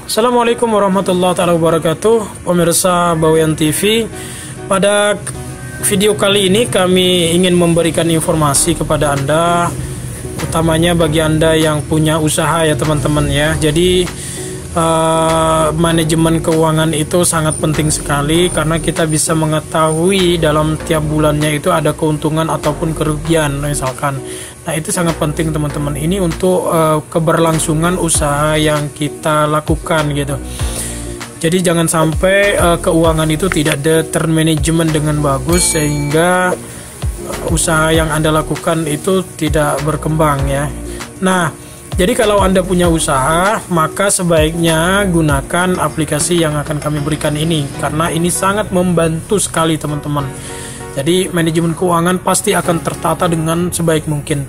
Assalamualaikum warahmatullahi wabarakatuh, pemirsa Bawean TV. Pada video kali ini kami ingin memberikan informasi kepada Anda, utamanya bagi Anda yang punya usaha ya teman-teman ya. Jadi manajemen keuangan itu sangat penting sekali karena kita bisa mengetahui dalam tiap bulannya itu ada keuntungan ataupun kerugian misalkan. Nah itu sangat penting teman-teman, ini untuk keberlangsungan usaha yang kita lakukan gitu. Jadi jangan sampai keuangan itu tidak termanajemen dengan bagus sehingga usaha yang Anda lakukan itu tidak berkembang ya. Nah jadi kalau Anda punya usaha, maka sebaiknya gunakan aplikasi yang akan kami berikan ini karena ini sangat membantu sekali teman-teman. Jadi manajemen keuangan pasti akan tertata dengan sebaik mungkin.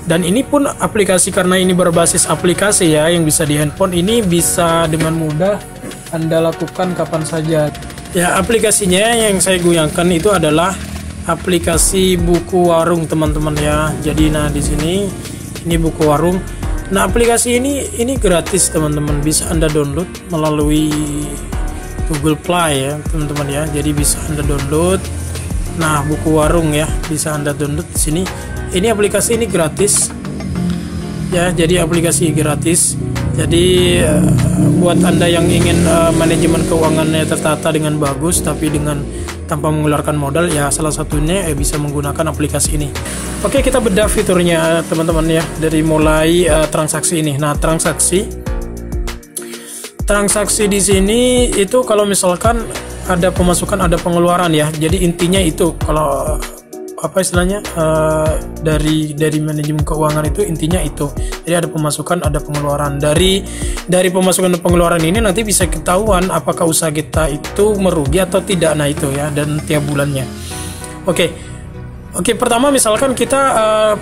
Dan ini pun aplikasi, karena ini berbasis aplikasi ya, yang bisa di handphone, ini bisa dengan mudah Anda lakukan kapan saja. Ya, aplikasinya yang saya gunakan itu adalah aplikasi buku warung teman-teman ya. Jadi nah di sini ini buku warung. Nah aplikasi ini gratis teman-teman, bisa Anda download melalui Google Play ya teman-teman ya. Jadi bisa Anda download. Nah buku warung ya bisa Anda download di sini. Ini aplikasi ini gratis ya. Jadi aplikasi gratis. Jadi buat Anda yang ingin manajemen keuangannya tertata dengan bagus tapi dengan tanpa mengeluarkan modal ya, salah satunya bisa menggunakan aplikasi ini. Oke, kita bedah fiturnya teman-teman ya, dari mulai transaksi ini. Nah transaksi di sini itu kalau misalkan ada pemasukan ada pengeluaran ya. Jadi intinya itu kalau apa istilahnya dari manajemen keuangan itu intinya itu. Jadi ada pemasukan ada pengeluaran. Dari pemasukan dan pengeluaran ini nanti bisa ketahuan apakah usaha kita itu merugi atau tidak. Nah itu ya, dan tiap bulannya. Oke, pertama misalkan kita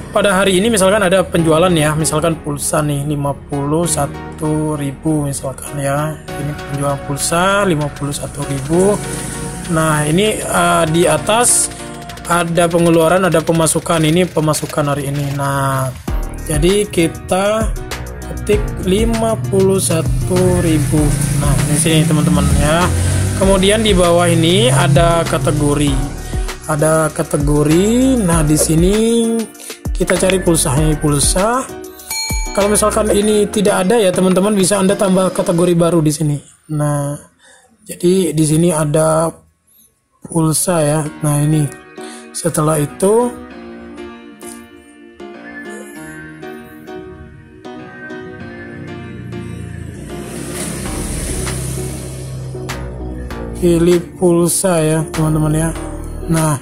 pada hari ini misalkan ada penjualan ya, misalkan pulsa nih 51.000 misalkan ya. Ini penjualan pulsa 51.000. Nah, ini di atas ada pengeluaran, ada pemasukan. Ini pemasukan hari ini. Nah, jadi kita ketik 51.000. Nah, di sini teman-teman ya. Kemudian di bawah ini ada kategori. Ada kategori. Nah, di sini kita cari pulsanya, pulsa. Kalau misalkan ini tidak ada ya, teman-teman bisa Anda tambah kategori baru di sini. Nah, jadi di sini ada pulsa ya. Nah, ini setelah itu pilih pulsa ya teman-teman ya. Nah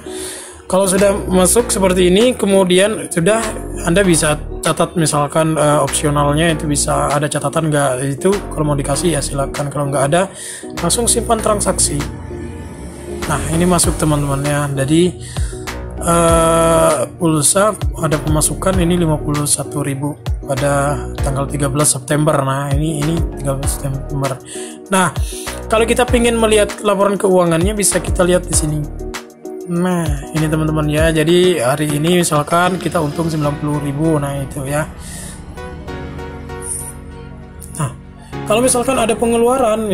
kalau sudah masuk seperti ini, kemudian sudah Anda bisa catat misalkan opsionalnya itu bisa ada catatan nggak, itu kalau mau dikasih ya silakan, kalau nggak ada langsung simpan transaksi. Nah ini masuk teman-teman ya. Jadi pulsa ada pemasukan ini 51.000 pada tanggal 13 September. Nah ini 13 September. Nah kalau kita ingin melihat laporan keuangannya bisa kita lihat di sini. Nah ini teman-teman ya, jadi hari ini misalkan kita untung 90.000. Nah itu ya. Nah kalau misalkan ada pengeluaran,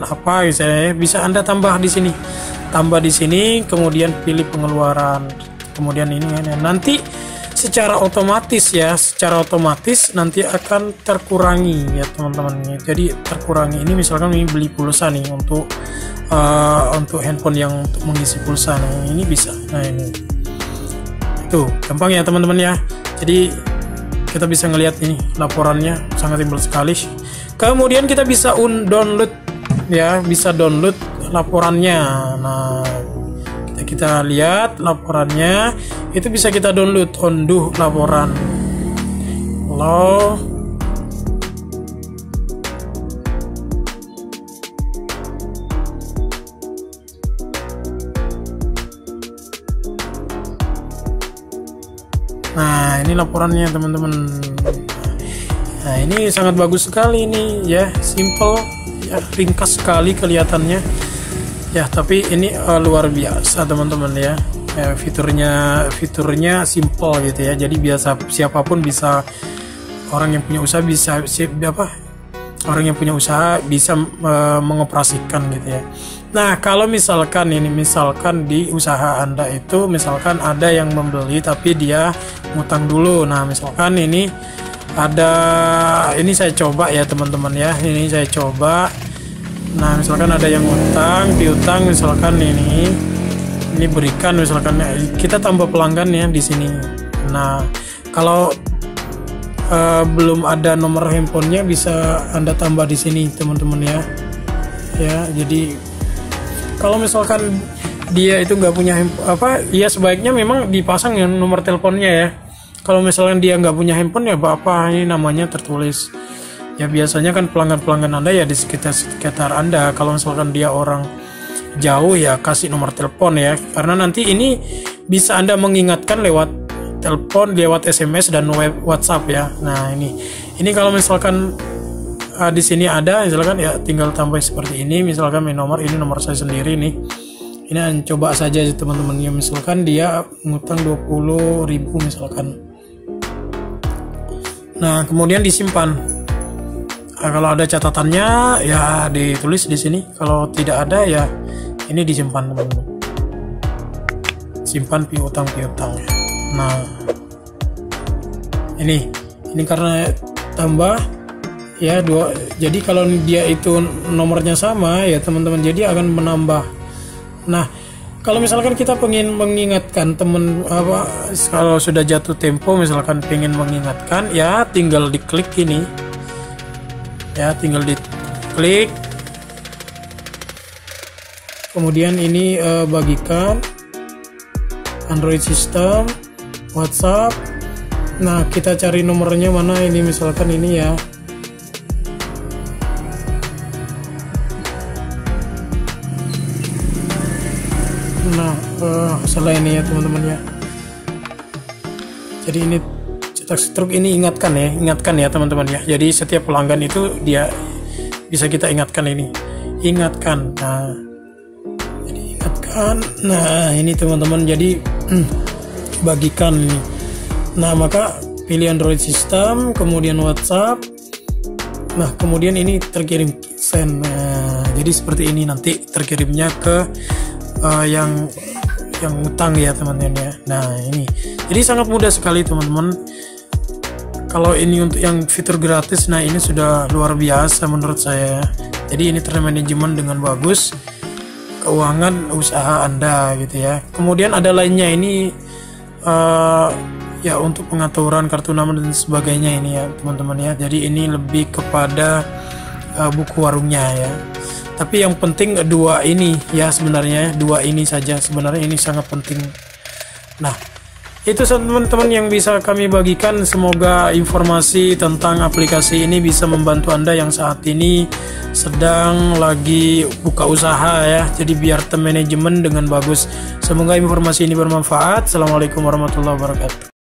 apa misalnya, bisa Anda tambah di sini. Tambah di sini, kemudian pilih pengeluaran, kemudian ini nanti secara otomatis nanti akan terkurangi ya teman-teman. Jadi terkurangi ini misalkan ini beli pulsa nih untuk handphone yang untuk mengisi pulsa. Nah ini bisa. Nah ini tuh gampang ya teman-teman ya. Jadi kita bisa ngelihat ini laporannya sangat simpel sekali. Kemudian kita bisa download ya, bisa download laporannya. Nah kita lihat laporannya itu bisa kita download, unduh laporan. Halo. Nah ini laporannya teman-teman. Nah ini sangat bagus sekali ini ya, simple ya, ringkas sekali kelihatannya ya, tapi ini luar biasa teman-teman ya. Fiturnya simple gitu ya, jadi biasa siapapun bisa, orang yang punya usaha bisa orang yang punya usaha bisa mengoperasikan gitu ya. Nah, kalau misalkan di usaha Anda itu misalkan ada yang membeli tapi dia ngutang dulu. Nah, misalkan ini saya coba ya teman-teman ya. Ini saya coba. Nah, misalkan ada yang ngutang, piutang misalkan ini berikan, misalkan kita tambah pelanggan ya di sini. Nah, kalau belum ada nomor handphonenya bisa Anda tambah di sini teman-teman ya. Ya, jadi kalau misalkan dia itu nggak punya ya sebaiknya memang dipasang yang nomor teleponnya ya. Kalau misalkan dia nggak punya handphone ya apa ini namanya tertulis. Ya biasanya kan pelanggan-pelanggan Anda ya di sekitar Anda. Kalau misalkan dia orang jauh ya kasih nomor telepon ya. Karena nanti ini bisa Anda mengingatkan lewat telepon, lewat SMS dan WhatsApp ya. Nah, ini kalau misalkan di sini ada misalkan ya tinggal tambah seperti ini, misalkan ini nomor saya sendiri nih. Ini coba saja teman-teman ya, misalkan dia ngutang 20.000 misalkan. Nah, kemudian disimpan. Nah, kalau ada catatannya ya ditulis di sini. Kalau tidak ada ya ini disimpan teman-teman. Simpan piutang. Nah, ini karena tambah ya jadi kalau dia itu nomornya sama ya teman-teman, jadi akan menambah. Nah, kalau misalkan kita pengen mengingatkan teman kalau sudah jatuh tempo misalkan pengen mengingatkan ya tinggal diklik ini ya, tinggal diklik, kemudian ini bagikan Android system, WhatsApp. Nah, kita cari nomornya mana, ini misalkan ini ya. Nah, salah ini ya teman-teman ya. Jadi ini cetak stroke ini ingatkan ya teman-teman ya. Jadi setiap pelanggan itu dia bisa kita ingatkan ini. Ingatkan. Nah, jadi ingatkan. Nah, ini teman-teman jadi bagikan ini. Nah, maka pilih Android system, kemudian WhatsApp. Nah, kemudian ini terkirim send. Nah, jadi seperti ini nanti terkirimnya ke yang utang ya teman-teman ya. Nah, ini jadi sangat mudah sekali teman-teman. Kalau ini untuk yang fitur gratis, nah ini sudah luar biasa menurut saya. Jadi ini termanajemen dengan bagus keuangan usaha Anda gitu ya. Kemudian ada lainnya ini ya untuk pengaturan kartu nama dan sebagainya ini ya teman-teman ya. Jadi ini lebih kepada buku warungnya ya. Tapi yang penting dua ini ya, sebenarnya dua ini saja sebenarnya, ini sangat penting. Nah, itu teman-teman yang bisa kami bagikan. Semoga informasi tentang aplikasi ini bisa membantu Anda yang saat ini sedang lagi buka usaha ya. Jadi biar manajemen dengan bagus. Semoga informasi ini bermanfaat. Assalamualaikum warahmatullahi wabarakatuh.